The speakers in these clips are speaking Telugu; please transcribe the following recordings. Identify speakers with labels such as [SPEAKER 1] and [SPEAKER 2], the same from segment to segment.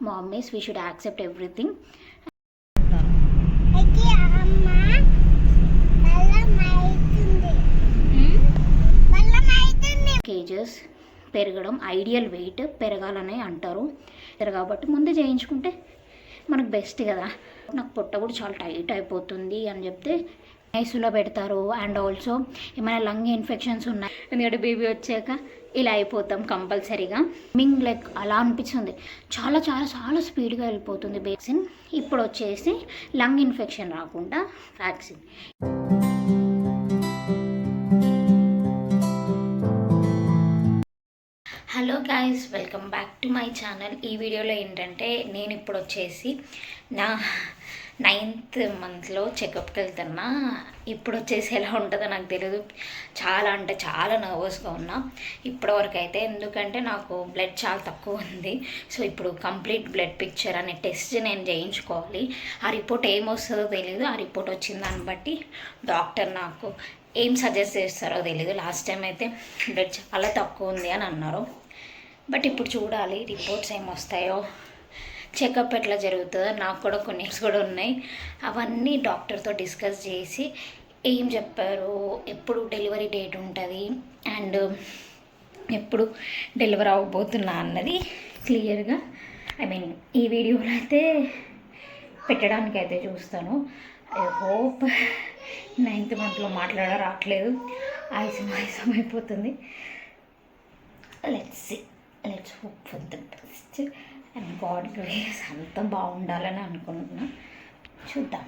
[SPEAKER 1] Mummies we should accept everything. Kgs పెరగడం, ఐడియల్ వెయిట్ పెరగాలని అంటారు కాబట్టి ముందే చేయించుకుంటే మనకు బెస్ట్ కదా. నాకు పొట్ట కూడా చాలా టైట్ అయిపోతుంది అని చెప్తే ఐసీయూలో పెడతారు. అండ్ ఆల్సో ఏమైనా లంగ్ ఇన్ఫెక్షన్స్ ఉన్నాయి, ఎందుకంటే బేబీ వచ్చాక ఇలా అయిపోతాం కంపల్సరీగా. మింగ్ లైక్ అలా అనిపిస్తుంది, చాలా చాలా చాలా స్పీడ్గా వెళ్ళిపోతుంది వ్యాక్సిన్. ఇప్పుడు వచ్చేసి లంగ్ ఇన్ఫెక్షన్ రాకుండా vaccine. Hello guys, welcome back to my channel. ఈ వీడియోలో ఏంటంటే నేను ఇప్పుడు వచ్చేసి నా 9th మంత్లో చెకప్కి వెళ్తున్నా. ఇప్పుడు వచ్చేసి ఎలా ఉంటుందో నాకు తెలియదు, చాలా అంటే చాలా నర్వస్గా ఉన్నా ఇప్పటివరకు అయితే. ఎందుకంటే నాకు బ్లడ్ చాలా తక్కువ ఉంది. సో ఇప్పుడు కంప్లీట్ బ్లడ్ పిక్చర్ అనే టెస్ట్ నేను చేయించుకోవాలి. ఆ రిపోర్ట్ ఏమొస్తుందో తెలియదు. ఆ రిపోర్ట్ వచ్చిన దాన్ని బట్టి డాక్టర్ నాకు ఏం సజెస్ట్ చేస్తారో తెలియదు. లాస్ట్ టైం అయితే బ్లడ్ చాలా తక్కువ ఉంది అని అన్నారు. బట్ ఇప్పుడు చూడాలి రిపోర్ట్స్ ఏమొస్తాయో, చెకప్ ఎట్లా జరుగుతుందో. నాకు కూడా కొన్ని కూడా ఉన్నాయి, అవన్నీ డాక్టర్తో డిస్కస్ చేసి ఏం చెప్పారు, ఎప్పుడు డెలివరీ డేట్ ఉంటుంది అండ్ ఎప్పుడు డెలివరీ అవ్వబోతున్నా అన్నది క్లియర్గా ఈ వీడియోలో అయితే పెట్టడానికి అయితే చూస్తాను. ఐ హోప్ 9th మంత్లో రావట్లేదు, ఆయాసం అయిపోతుంది. Let's hope for the best and God grace అంతా బాగుండాలని అనుకుంటున్నా. చూద్దాం.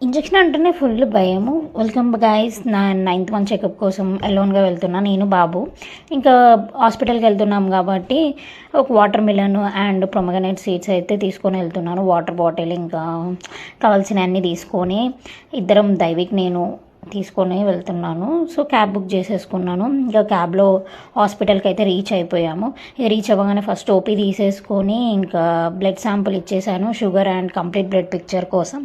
[SPEAKER 1] ఇంజెక్షన్ అంటేనే ఫుల్ భయము. వెల్కమ్ గైస్, నా 9th మంత్ చెకప్ కోసం అలోన్గా వెళ్తున్నా, నేను బాబు. ఇంకా హాస్పిటల్కి వెళ్తున్నాం కాబట్టి ఒక వాటర్ మిలన్ అండ్ ప్రొమగనేట్ సీడ్స్ అయితే తీసుకొని వెళ్తున్నాను. వాటర్ బాటిల్ ఇంకా కావాల్సిన అన్నీ తీసుకొని ఇద్దరం దైవిక్ నేను తీసుకొని వెళ్తున్నాను. సో క్యాబ్ బుక్ చేసేసుకున్నాను. ఇంకా క్యాబ్లో హాస్పిటల్కి అయితే రీచ్ అయిపోయాము. రీచ్ అవ్వగానే ఫస్ట్ ఓపీ తీసేసుకొని ఇంకా బ్లడ్ శాంపుల్ ఇచ్చేసాను, sugar and complete blood picture కోసం.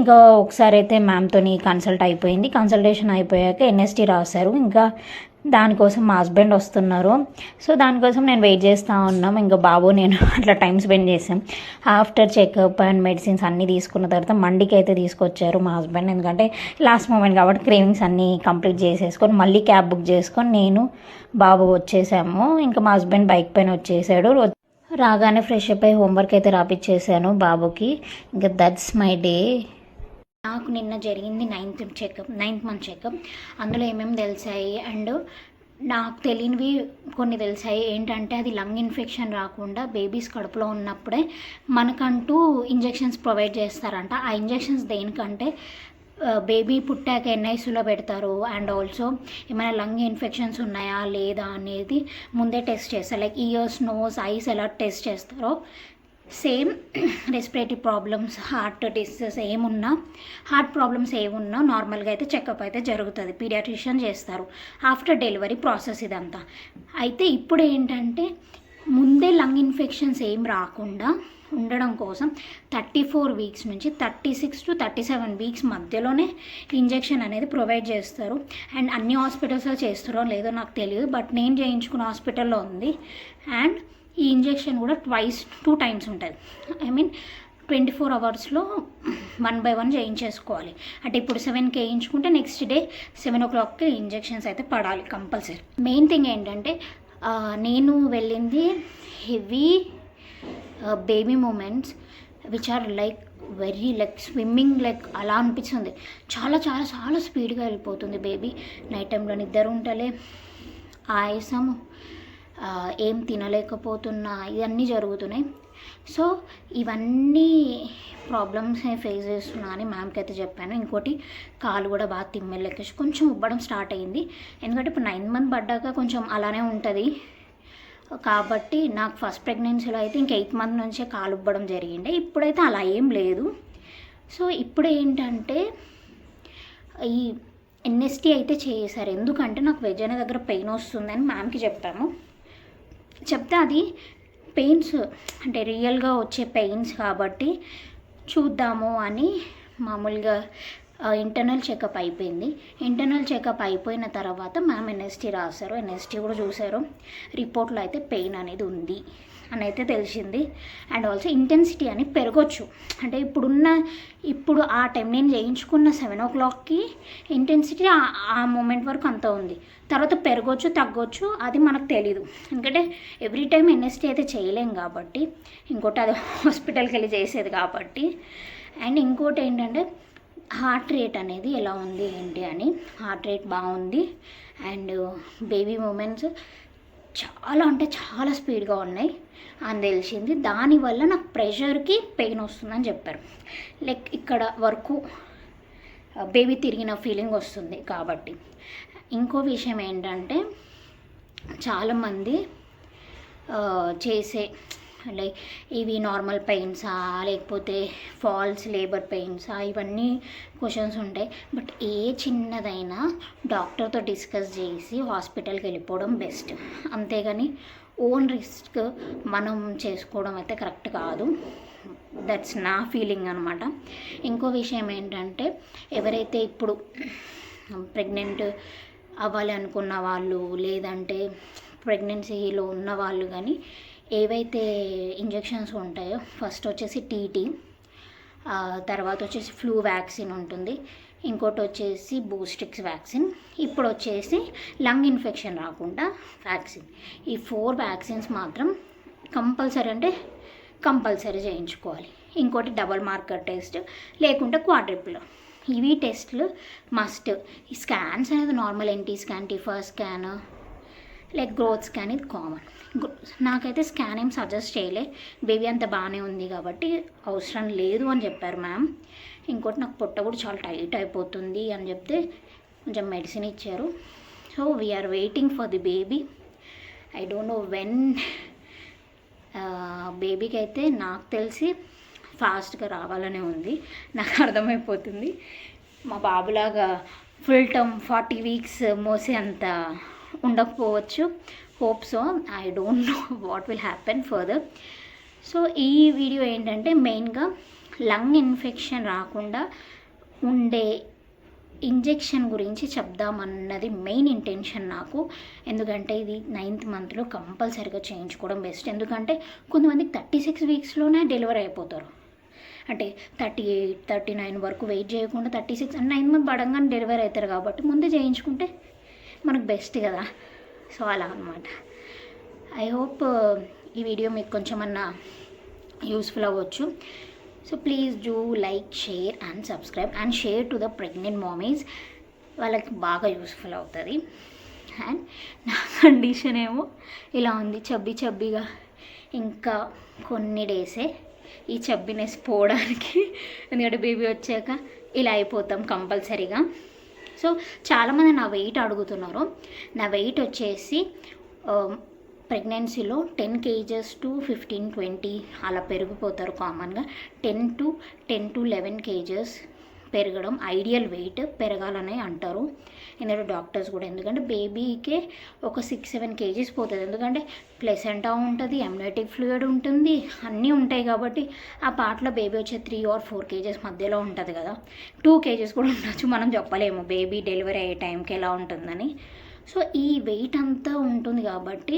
[SPEAKER 1] ఇంకా ఒకసారి అయితే మ్యామ్తోని కన్సల్ట్ అయిపోయింది. కన్సల్టేషన్ అయిపోయాక ఎన్ఎస్టీ రాశారు. ఇంకా దానికోసం మా హస్బెండ్ వస్తున్నారు. సో దానికోసం నేను వెయిట్ చేస్తూ ఉన్నాం. ఇంకా బాబు నేను అట్లా టైం స్పెండ్ చేసాం. ఆఫ్టర్ చెకప్ అండ్ మెడిసిన్స్ అన్నీ తీసుకున్న తర్వాత మండికి అయితే తీసుకొచ్చారు మా హస్బెండ్. ఎందుకంటే లాస్ట్ మూమెంట్ కాబట్టి క్రేవింగ్స్ అన్నీ కంప్లీట్ చేసేసుకొని మళ్ళీ క్యాబ్ బుక్ చేసుకొని నేను బాబు వచ్చేసాము. ఇంకా మా హస్బెండ్ బైక్ పైన వచ్చేసాడు. రాగానే ఫ్రెష్ అప్ అయి హోంవర్క్ అయితే రాపిచ్చేసాను బాబుకి. ఇంకా దట్స్ మై డే. నాకు నిన్న జరిగింది 9th మంత్ చెకప్. అందులో ఏమేమి తెలిసాయి అండ్ నాకు తెలియనివి కొన్ని తెలిసాయి. ఏంటంటే అది లంగ్ ఇన్ఫెక్షన్ రాకుండా బేబీస్ కడుపులో ఉన్నప్పుడే మనకంటూ ఇంజెక్షన్స్ ప్రొవైడ్ చేస్తారంట. ఆ ఇంజెక్షన్స్ దేనికంటే బేబీ పుట్టాక ఎన్ఐసీలో పెడతారు అండ్ ఆల్సో ఏమైనా లంగ్ ఇన్ఫెక్షన్స్ ఉన్నాయా లేదా అనేది ముందే టెస్ట్ చేస్తారు. లైక్ ఇయర్స్, నోస్, ఐస్ ఎలా టెస్ట్ చేస్తారో same respiratory problems, heart diseases heart problems ఏమున్నా నార్మల్గా అయితే చెకప్ అయితే జరుగుతుంది. పీడియాట్రిషియన్ చేస్తారు ఆఫ్టర్ డెలివరీ ప్రాసెస్ ఇదంతా. అయితే ఇప్పుడు ఏంటంటే ముందే లంగ్ ఇన్ఫెక్షన్స్ ఏం రాకుండా ఉండడం కోసం 34 వీక్స్ నుంచి 36 to 37 వీక్స్ మధ్యలోనే ఇంజెక్షన్ అనేది ప్రొవైడ్ చేస్తారు. అండ్ అన్ని హాస్పిటల్స్లో చేస్తారో లేదో నాకు తెలియదు, బట్ నేను చేయించుకున్న హాస్పిటల్లో ఉంది. అండ్ ఈ ఇంజెక్షన్ కూడా 2 times ఉంటుంది. 24 అవర్స్లో 1 by 1 చేయించేసుకోవాలి. అంటే ఇప్పుడు 7కి వేయించుకుంటే నెక్స్ట్ డే 7 o'clockకి ఇంజెక్షన్స్ అయితే పడాలి కంపల్సరీ. మెయిన్ థింగ్ ఏంటంటే నేను వెళ్ళింది heavy baby moments which are like very like swimming like అలా అనిపిస్తుంది. చాలా చాలా చాలా స్పీడ్గా వెళ్ళిపోతుంది బేబీ. నైట్ టైంలో నిద్ర ఉంటలే, ఆయాసము, ఏం తినలేకపోతున్నా, ఇవన్నీ జరుగుతున్నాయి. సో ఇవన్నీ ప్రాబ్లమ్స్ ఫేస్ చేస్తున్నా అని మ్యామ్కి అయితే చెప్పాను. ఇంకోటి కాలు కూడా బాగా తిమ్మెళ్ళెక్కేసి కొంచెం ఉబ్బడం స్టార్ట్ అయింది. ఎందుకంటే ఇప్పుడు 9th మంత్ పడ్డాక కొంచెం అలానే ఉంటుంది కాబట్టి నాకు ఫస్ట్ ప్రెగ్నెన్సీలో అయితే ఇంక 8th మంత్ నుంచే కాలు ఉబ్బడం జరిగింది. ఇప్పుడైతే అలా ఏం లేదు. సో ఇప్పుడు ఏంటంటే ఈ ఎన్ఎస్టీ అయితే చేశారు. ఎందుకంటే నాకు వెజైనా దగ్గర పెయిన్ వస్తుందని మ్యామ్కి చెప్పాము. చెప్తే అది పెయిన్స్ అంటే రియల్గా వచ్చే పెయిన్స్ కాబట్టి చూద్దాము అని మామూలుగా ఇంటర్నల్ చెకప్ అయిపోయింది. ఇంటర్నల్ చెకప్ అయిపోయిన తర్వాత మ్యామ్ ఎన్ఎస్టీ రాశారు. ఎన్ఎస్టీ కూడా చూశారు. రిపోర్ట్లో అయితే పెయిన్ అనేది ఉంది అని అయితే తెలిసింది. అండ్ ఆల్సో ఇంటెన్సిటీ అని పెరగొచ్చు. అంటే ఇప్పుడు ఆ టైం నేను చేయించుకున్న 7 o'clockకి ఇంటెన్సిటీ ఆ మూమెంట్ వరకు అంత ఉంది. తర్వాత పెరగొచ్చు, తగ్గొచ్చు, అది మనకు తెలీదు. ఎందుకంటే ఎవ్రీ టైం ఎన్ఎస్టీ అయితే చేయలేం కాబట్టి, ఇంకోటి అది హాస్పిటల్కి వెళ్ళి చేసేది కాబట్టి. అండ్ ఇంకోటి ఏంటంటే హార్ట్ రేట్ అనేది ఎలా ఉంది ఏంటి అని. హార్ట్ రేట్ బాగుంది. అండ్ బేబీ మూమెంట్స్ చాలా అంటే చాలా స్పీడ్గా ఉన్నాయి అని తెలిసింది. దానివల్ల నాకు ప్రెషర్కి పెయిన్ వస్తుందని చెప్పారు. లైక్ ఇక్కడ వరకు బేబీ తిరిగిన ఫీలింగ్ వస్తుంది కాబట్టి. ఇంకో విషయం ఏంటంటే చాలామంది చేసే లైక్ ఇవి నార్మల్ పెయిన్సా లేకపోతే ఫాల్స్ లేబర్ పెయిన్సా, ఇవన్నీ క్వశ్చన్స్ ఉంటాయి. బట్ ఏ చిన్నదైనా డాక్టర్తో డిస్కస్ చేసి హాస్పిటల్కి వెళ్ళిపోవడం బెస్ట్. అంతేగాని ఓన్ రిస్క్ మనం చేసుకోవడం అయితే కరెక్ట్ కాదు. దట్స్ నా ఫీలింగ్ అనమాట. ఇంకో విషయం ఏంటంటే ఎవరైతే ఇప్పుడు ప్రెగ్నెంట్ అవ్వాలి అనుకున్న వాళ్ళు, లేదంటే ప్రెగ్నెన్సీలో ఉన్న వాళ్ళు కానీ ఏవైతే ఇంజెక్షన్స్ ఉంటాయో, ఫస్ట్ వచ్చేసి టీటీ, తర్వాత వచ్చేసి ఫ్లూ వ్యాక్సిన్ ఉంటుంది, ఇంకోటి వచ్చేసి బూస్టిక్స్ వ్యాక్సిన్, ఇప్పుడు వచ్చేసి లంగ్ ఇన్ఫెక్షన్ రాకుండా వ్యాక్సిన్. ఈ 4 వ్యాక్సిన్స్ మాత్రం కంపల్సరీ చేయించుకోవాలి. ఇంకోటి డబల్ మార్కర్ టెస్ట్, లేకుంటే క్వాడ్రిపుల్. ఇవి టెస్ట్లు మస్ట్. ఈ స్కాన్స్ అనేది normal NT scan, TIFFA scan, like growth scan ఇది కామన్. నాకైతే స్కాన్ ఏం సజెస్ట్ చేయలే, బేబీ అంత బాగానే ఉంది కాబట్టి అవసరం లేదు అని చెప్పారు మ్యామ్. ఇంకోటి నాకు పొట్ట కూడా చాలా టైట్ అయిపోతుంది అని చెప్తే కొంచెం మెడిసిన్ ఇచ్చారు. So we are waiting for the baby. I don't know when. బేబీకి అయితే నాకు తెలిసి ఫాస్ట్గా రావాలనే ఉంది, నాకు అర్థమైపోతుంది. మా బాబులాగా ఫుల్ టర్మ్ 40 weeks మోసే అంత ఉండకపోవచ్చు. Hope so. I don't know what will happen further. So ఈ వీడియో ఏంటంటే మెయిన్గా లంగ్ ఇన్ఫెక్షన్ రాకుండా ఉండే ఇంజెక్షన్ గురించి చెప్దామన్నది మెయిన్ ఇంటెన్షన్ నాకు. ఎందుకంటే ఇది 9th monthలో కంపల్సరీగా చేయించుకోవడం బెస్ట్. ఎందుకంటే కొంతమందికి 36 weeksలోనే డెలివరీ అయిపోతారు. అంటే 38, 39 వరకు వెయిట్ చేయకుండా 36 and 9 months పడంగానే డెలివరీ అవుతారు కాబట్టి ముందే చేయించుకుంటే మనకు బెస్ట్ కదా. సో అలా అనమాట. ఐ హోప్ ఈ వీడియో మీకు కొంచెమన్నా యూస్ఫుల్ అవ్వచ్చు. So please do like, share and subscribe and share to the pregnant mummies. వాళ్ళకి బాగా యూస్ఫుల్ అవుతుంది. అండ్ నా కండిషన్ ఏమో ఇలా ఉంది, చబ్బీగా. ఇంకా కొన్ని డేసే ఈ చబ్బినెస్ పోవడానికి. ఎందుకంటే బేబీ వచ్చాక ఇలా అయిపోతాం కంపల్సరీగా. సో చాలామంది నా వెయిట్ అడుగుతున్నారు. నా వెయిట్ వచ్చేసి ప్రెగ్నెన్సీలో 10 kgs to 15-20 అలా పెరిగిపోతారు కామన్గా. 10 to 11 kgs పెరగడం ఐడియల్ వెయిట్ పెరగాలని అంటారు ఎందుకంటే డాక్టర్స్ కూడా. ఎందుకంటే బేబీకే ఒక 6-7 kgs పోతుంది. ఎందుకంటే ప్లెసెంటా ఉంటుంది, అమ్నియోటిక్ ఫ్లూయిడ్ ఉంటుంది, అన్నీ ఉంటాయి కాబట్టి ఆ పార్ట్లో బేబీ వచ్చే 3 or 4 kgs మధ్యలో ఉంటుంది కదా. 2 kgs కూడా ఉండొచ్చు, మనం చెప్పలేము బేబీ డెలివరీ అయ్యే టైంకి ఎలా ఉంటుందని. సో ఈ వెయిట్ అంతా ఉంటుంది కాబట్టి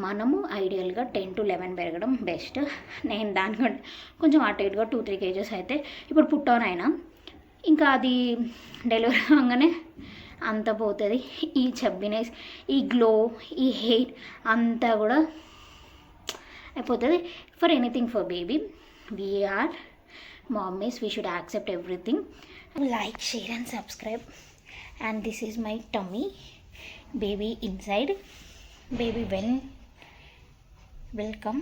[SPEAKER 1] మనము ఐడియల్గా 10 to 11 పెరగడం బెస్ట్. నేను దానికంటే కొంచెం అటు ఇటుగా 2-3 kgs అయితే ఇప్పుడు పుట్టోనైనా ఇంకా అది డెలివరీ అవ్వగానే అంత పోతుంది. ఈ చబ్బినెస్, ఈ గ్లో, ఈ హెయిర్ అంతా కూడా అయిపోతుంది. For anything for baby, we are mummies, we should accept everything. Like, share and subscribe. And this is my tummy. Baby inside, baby when will come,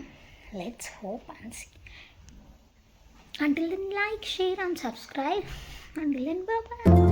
[SPEAKER 1] let's hope and see. Until then, like, share and subscribe. Until then, bye bye.